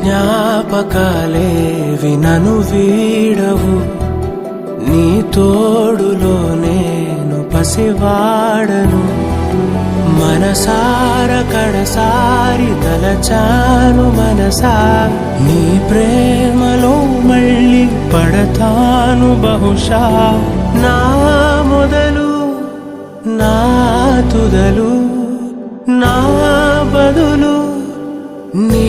జ్ఞాపకాలేవి నన్ను వీడవు, నీ తోడులో నేను పసివాడను. మనసార కడసారి తలచాను మనసా, నీ ప్రేమలో మళ్ళీ పడతాను బహుశా. నా మొదలు నా తుదలు నా బదులు నీ